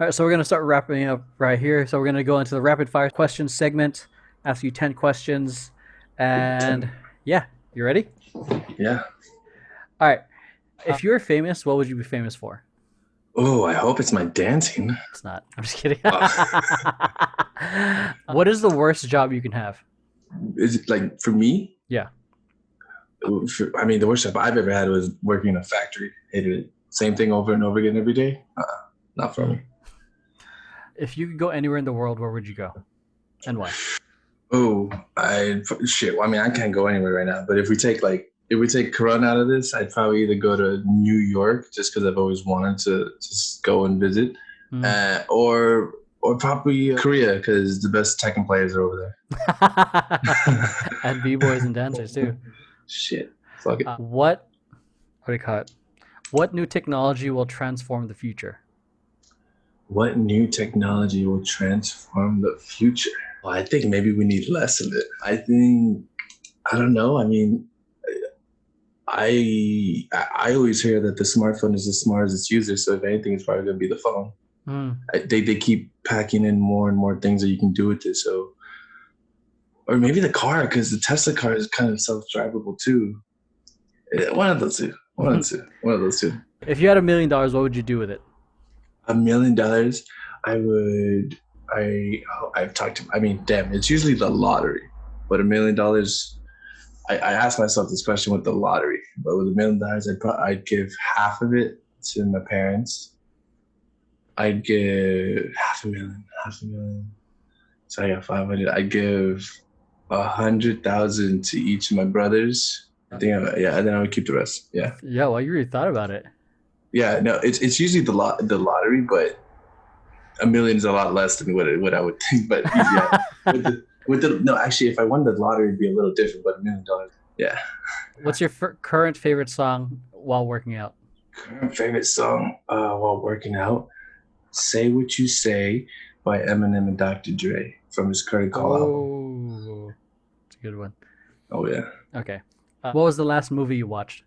All right, so we're going to start wrapping up right here. So we're going to go into the rapid fire questions segment, ask you 10 questions. And yeah, you ready? Yeah. All right. If you're famous, what would you be famous for? Oh, I hope it's my dancing. It's not. I'm just kidding. Uh, What is the worst job you can have? is it like for me? Yeah. I mean, the worst job I've ever had was working in a factory. Hated it. Same thing over and over again every day. Not for Mm. me. If you could go anywhere in the world, where would you go and why? Oh, I shit. Well, I mean, I can't go anywhere right now. But if we take Corona out of this, I'd probably either go to New York just because I've always wanted to just go and visit, Mm. uh, or or probably Korea because the best Tekken players are over And b-boys and dancers too. there. Shit. Fuck it. What do you call it? What new technology will transform the future? What new technology will transform the future? Well, I think maybe we need less of it. I don't know. I mean, I always hear that the smartphone is as smart as its user. So if anything, it's probably going to be the phone. Mm. They keep packing in more and more things that you can do with it. So, or maybe the car, because the Tesla car is kind of self-drivable too. One of those two. One of those two. One of those two. If you had $1 million, what would you do with it? $1 million, I would. I've talked to. I mean, damn, it's usually the lottery, but $1 million. I asked myself this question with the lottery, but with $1 million, I'd give half of it to my parents. I'd give half a million. So I got 500. I'd give 100,000 to each of my brothers. Yeah, and then I would keep the rest. Yeah, Yeah, well, you really thought about it. yeah. No, it's usually the lottery, but a million is a lot less than what I would think. But yeah, with the no, actually, if I won the lottery, it'd be a little different. But $1 million, yeah. What's your current favorite song while working out? Current favorite song while working out: "Say What You Say" by Eminem and Dr. Dre from his Curry Call album. Oh, it's a good one. Oh yeah. Okay. What was the last movie you watched?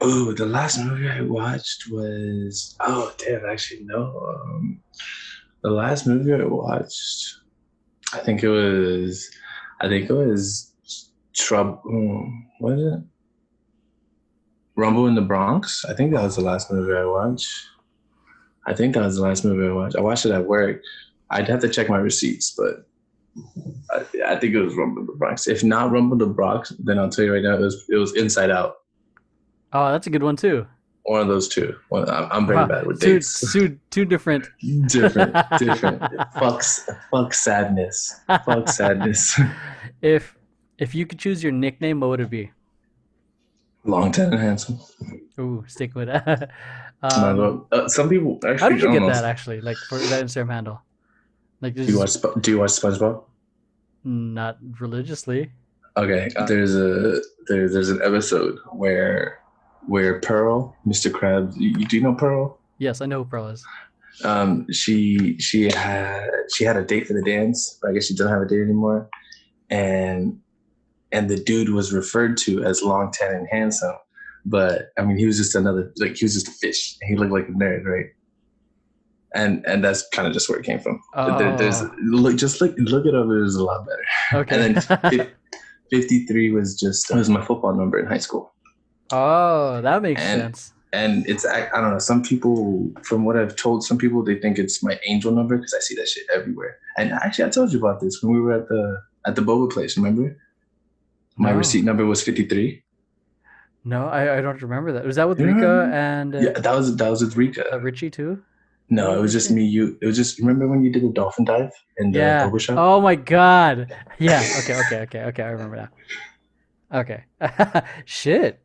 Oh, the last movie I watched was damn, actually no. The last movie I watched, I think it was, I think it was Trouble. What is it? Rumble in the Bronx. I think that was the last movie I watched. I think that was the last movie I watched. I watched it at work. I'd have to check my receipts, but I think it was Rumble in the Bronx. If not Rumble in the Bronx, then I'll tell you right now, it was Inside Out. Oh, that's a good one too. One of those two. I'm very Wow, bad with two dates. two two different. Different. Fuck sadness. Fuck sadness. if if you could choose your nickname, what would it be? Long ten and handsome. Ooh, stick with that. My um, love. Some people how actually, did I you don't get know. that actually? Like for that Instagram handle? Like Do you just SpongeBob? not religiously. Okay. There's an episode where Pearl, Mr. Krabs. Do you know Pearl? Yes, I know who Pearl is. She had a date for the dance, but I guess she doesn't have a date anymore. And and the dude was referred to as long tan and handsome. But I mean, he was just he was just a fish. He looked like a nerd, right? And that's kind of just where it came from. There's Oh, look it up. It was a lot better. okay. And then 53 was my football number in high school. Oh, that makes And sense. it's I don't know. Some people, from what I've told some people, they think it's my angel number because I see that shit everywhere. And actually, I told you about this when we were at the boba place. Remember, my No, receipt number was 53. no, I don't remember that. Was that with You Rika remember? and Yeah, that was with Rika. Richie too? Was that No, it with was just Richie? me. You. It was just remember when you did the dolphin dive in the Yeah. boba shop? Oh my God. Yeah. Okay. Okay. Okay. Okay. I remember now. Okay. Shit.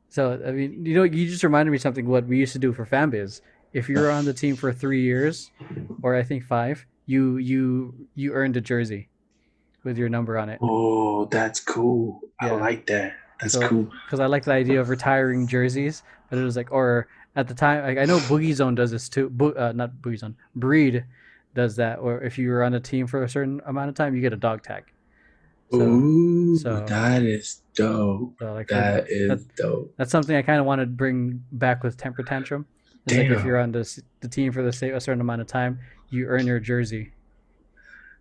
So I mean, you just reminded me something. What we used to do for fanbiz. If you were on the team for 3 years, or I think five, you earned a jersey with your number on it. Oh, that's cool. I Yeah. like that. That's So cool. because I like the idea of retiring jerseys, but it was like, or at the time, like I know Boogie Zone does this too. Not Boogie Zone. Breed does that. Or if you were on a team for a certain amount of time, you get a dog tag. So Ooh, so that is dope. so like for That that is dope. that's something I kind of want to bring back with Temper Tantrum. It's like if Damn. you're on the team for a certain amount of time, you earn your jersey.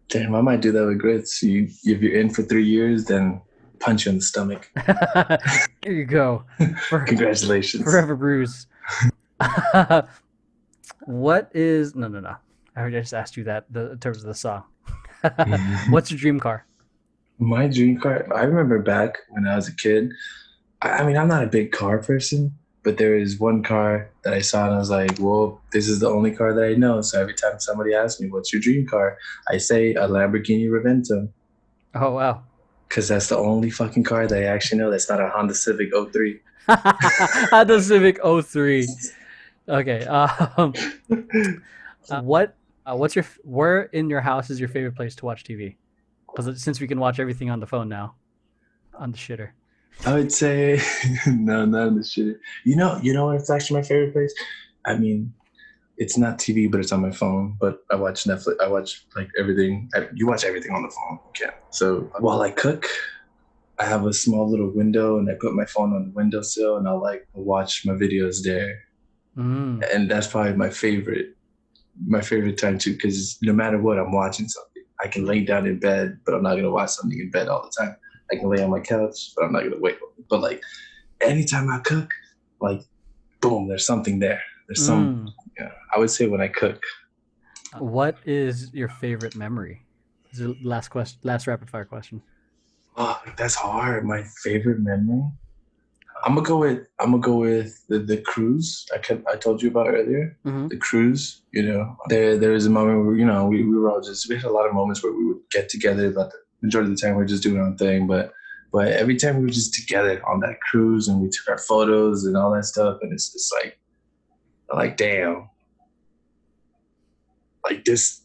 Damn, I might do that with grits. If you're in for 3 years, then punch you in the stomach. Here you go. For Congratulations. forever bruise. What is no no no? I already just asked you that in terms of the song. What's your dream car? My dream car, I remember back when I was a kid. I mean, I'm not a big car person, but there is one car that I saw and I was like, well, this is the only car that I know. So every time somebody asks me, what's your dream car? I say a Lamborghini Revento Oh wow. because that's the only fucking car that I actually know that's not a Honda Civic '03. Honda Civic '03. Okay. What? Where in your house is your favorite place to watch TV? Because since we can watch everything on the phone now, on the shitter. I would say no, not in the shit. You know what? It's actually my favorite place. I mean, it's not TV, but it's on my phone. But I watch Netflix. I watch like everything. You watch everything on the phone. You can. So while I cook, I have a small little window, and I put my phone on the windowsill, and I'll like watch my videos there. Mm. And that's probably my favorite time too, because no matter what, I'm watching something. I can lay down in bed, but I'm not gonna watch something in bed all the time. I can lay on my couch, but I'm not gonna wait. But like anytime I cook, like boom, there's something there. There's some. Mm. Yeah, I would say when I cook. What is your favorite memory? This is the last question. Last rapid fire question. Oh, that's hard. My favorite memory. I'm gonna go with the cruise I told you about earlier. Mm-hmm. The cruise, there was a moment where we were all just we had a lot of moments where we would get together, but the majority of the time we are just doing our own thing. But every time we were just together on that cruise and we took our photos and all that stuff, and it's just like damn, like this.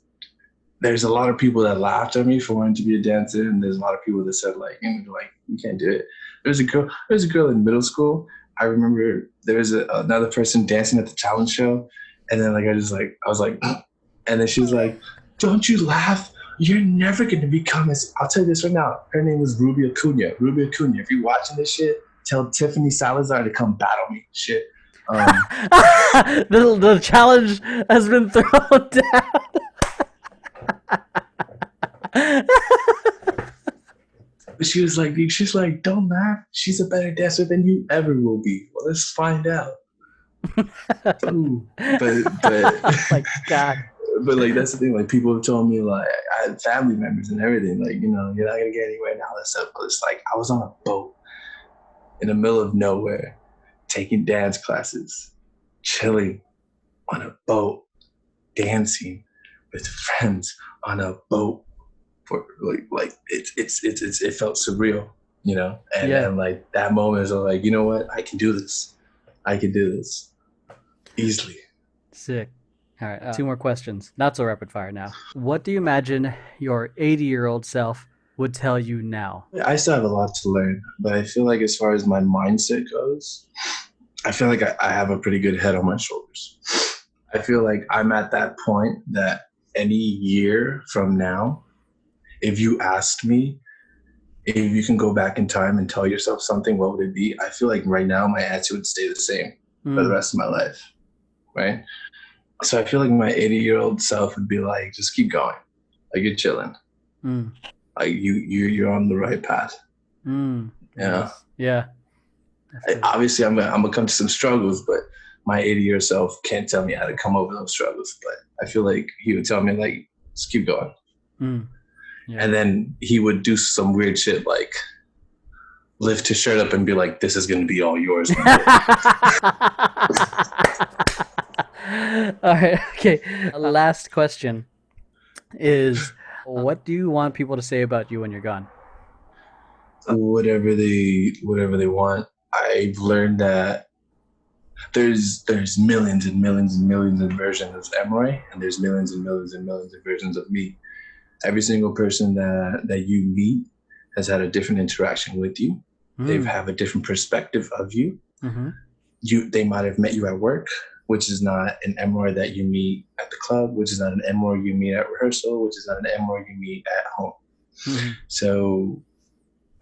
There's a lot of people that laughed at me for wanting to be a dancer, and there's a lot of people that said like you can't do it. There was a girl in middle school. I remember there was another person dancing at the talent show, and then I was like, and then she was like, "Don't you laugh? You're never gonna become as." I'll tell you this right now. Her name was Ruby Acuna. Ruby Acuna. If you're watching this shit, tell Tiffany Salazar to come battle me. Shit. The challenge has been thrown down. But she's like, don't laugh. She's a better dancer than you ever will be. Well, let's find out. Ooh. But Oh my god. but like that's the thing. Like people have told me like I had family members and everything. Like you're not gonna get anywhere now. That stuff. But it's like I was on a boat in the middle of nowhere, taking dance classes, chilling on a boat, dancing with friends on a boat for like it felt surreal. And Yeah. and like that moment is like, you know what? I can do this. I can do this easily. Sick. All right. Two more questions. Not so rapid fire now. What do you imagine your 80-year-old self would tell you now? I still have a lot to learn, but I feel like as far as my mindset goes, I feel like I have a pretty good head on my shoulders. I feel like I'm at that point that any year from now, if you asked me if you can go back in time and tell yourself something, what would it be? I feel like right now my answer would stay the same for the Mm. rest of my life, right? So I feel like my 80-year-old self would be like, just keep going, like you're chilling, Mm. like you're on the right path. Mm. Yeah, Nice. Yeah. Definitely. obviously I'm gonna come to some struggles, but my 80-year self can't tell me how to come over those struggles. But I feel like he would tell me like, just keep going, Mm. Yeah. and then he would do some weird shit like lift his shirt up and be like, "This is gonna be all yours one day." All right. Okay. Last question is, what do you want people to say about you when you're gone? Whatever they want. I've learned that there's millions and millions and millions of versions of Emeroy, and there's millions and millions and millions of versions of me. Every single person that you meet has had a different interaction with you. They Mm. have a different perspective of you. Mm-hmm. They might have met you at work, which is not an Emeroy that you meet at the club, which is not an Emeroy you meet at rehearsal, which is not an Emeroy you meet at home. Mm-hmm. So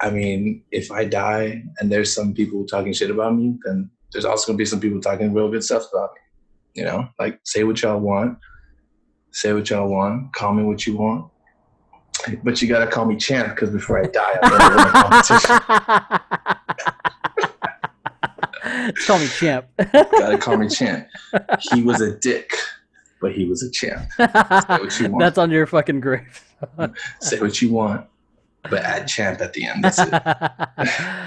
I mean, if I die and there's some people talking shit about me, then there's also gonna be some people talking real good stuff about me. You know, like say what y'all want, say what y'all want, call me what you want, but you gotta call me champ because before I die, I'll never win a competition. Just call me champ. Gotta call me champ. He was a dick, but he was a champ. Say what you want. That's on your fucking grave. Say what you want, but add champ at the end. That's it.